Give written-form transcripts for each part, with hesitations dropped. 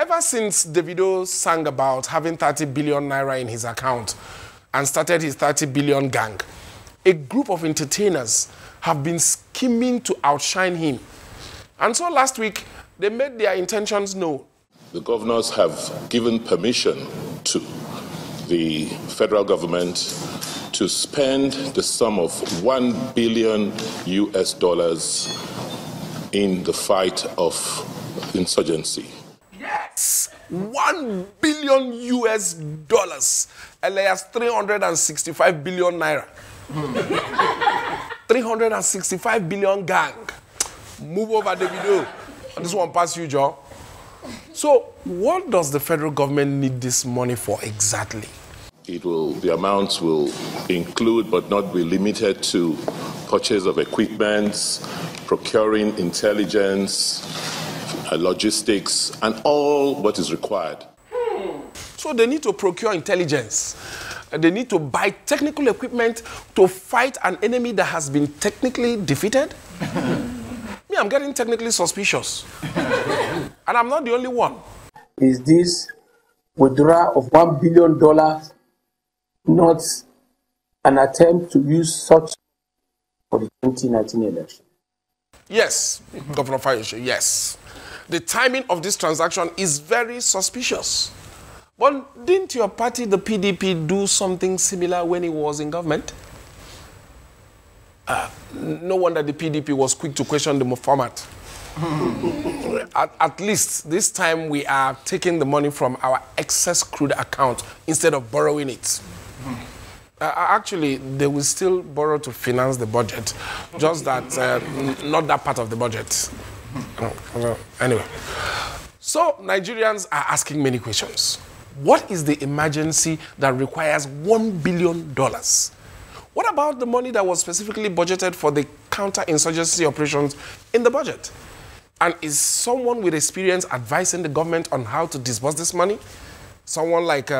Ever since Davido sang about having 30 billion naira in his account and started his 30 billion gang, a group of entertainers have been scheming to outshine him. And so last week, they made their intentions known. The governors have given permission to the federal government to spend the sum of $1 billion in the fight of insurgency. Yes, $1 billion, alias 365 billion naira. 365 billion gang. Move over, Davido. This one pass you, Joe. So, what does the federal government need this money for exactly? The amounts will include, but not be limited to, purchase of equipment, procuring intelligence, logistics, and all what is required. So they need to procure intelligence. They need to buy technical equipment to fight an enemy that has been technically defeated. Me, I'm getting technically suspicious. And I'm not the only one. Is this withdrawal of $1 billion not an attempt to use such for the 2019 election? Yes, Governor Fayose, yes. The timing of this transaction is very suspicious. But didn't your party, the PDP, do something similar when it was in government? No wonder the PDP was quick to question the format. At least this time we are taking the money from our excess crude account instead of borrowing it. Actually, they will still borrow to finance the budget, just that not that part of the budget. Anyway, so Nigerians are asking many questions. What is the emergency that requires $1 billion? What about the money that was specifically budgeted for the counter-insurgency operations in the budget? And is someone with experience advising the government on how to disburse this money? Someone like,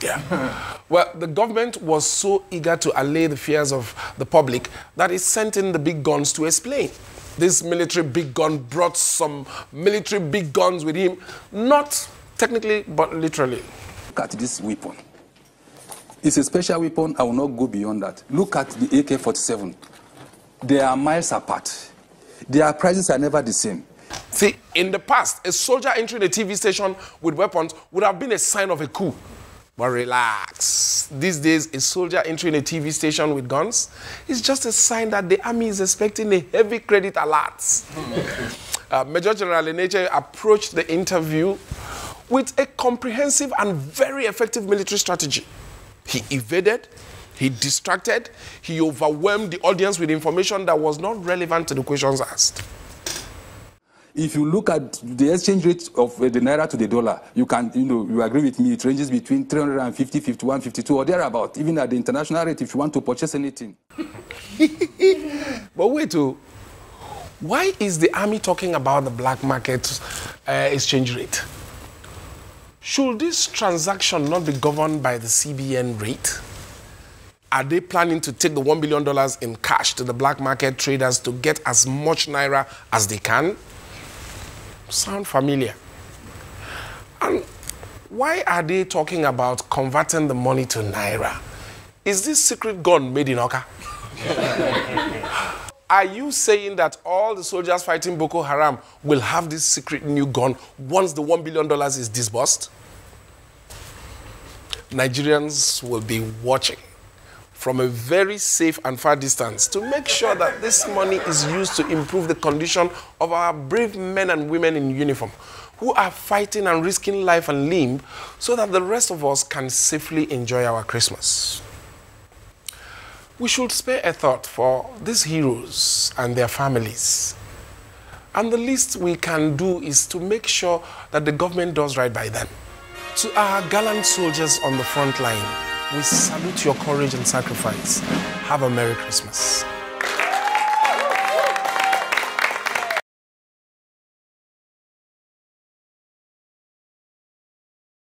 yeah. Well, the government was so eager to allay the fears of the public that it sent in the big guns to explain. This military big gun brought some military big guns with him, not technically, but literally. Look at this weapon. It's a special weapon. I will not go beyond that. Look at the AK-47. They are miles apart. Their prices are never the same. See, in the past, a soldier entering a TV station with weapons would have been a sign of a coup. But relax. These days, a soldier entering a TV station with guns is just a sign that the army is expecting a heavy credit alert. Major General Eneche approached the interview with a comprehensive and very effective military strategy. He evaded, he distracted, he overwhelmed the audience with information that was not relevant to the questions asked. If you look at the exchange rate of the naira to the dollar, you agree with me, it ranges between 350, 51, 52, or thereabout, even at the international rate if you want to purchase anything. But wait, why is the army talking about the black market exchange rate? Should this transaction not be governed by the CBN rate? Are they planning to take the $1 billion in cash to the black market traders to get as much naira as they can? Sound familiar? And why are they talking about converting the money to naira? Is this secret gun made in Okey? Are you saying that all the soldiers fighting Boko Haram will have this secret new gun once the $1 billion is disbursed? Nigerians will be watching from a very safe and far distance to make sure that this money is used to improve the condition of our brave men and women in uniform who are fighting and risking life and limb so that the rest of us can safely enjoy our Christmas. We should spare a thought for these heroes and their families. And the least we can do is to make sure that the government does right by them. To our gallant soldiers on the front line, we salute your courage and sacrifice. Have a Merry Christmas.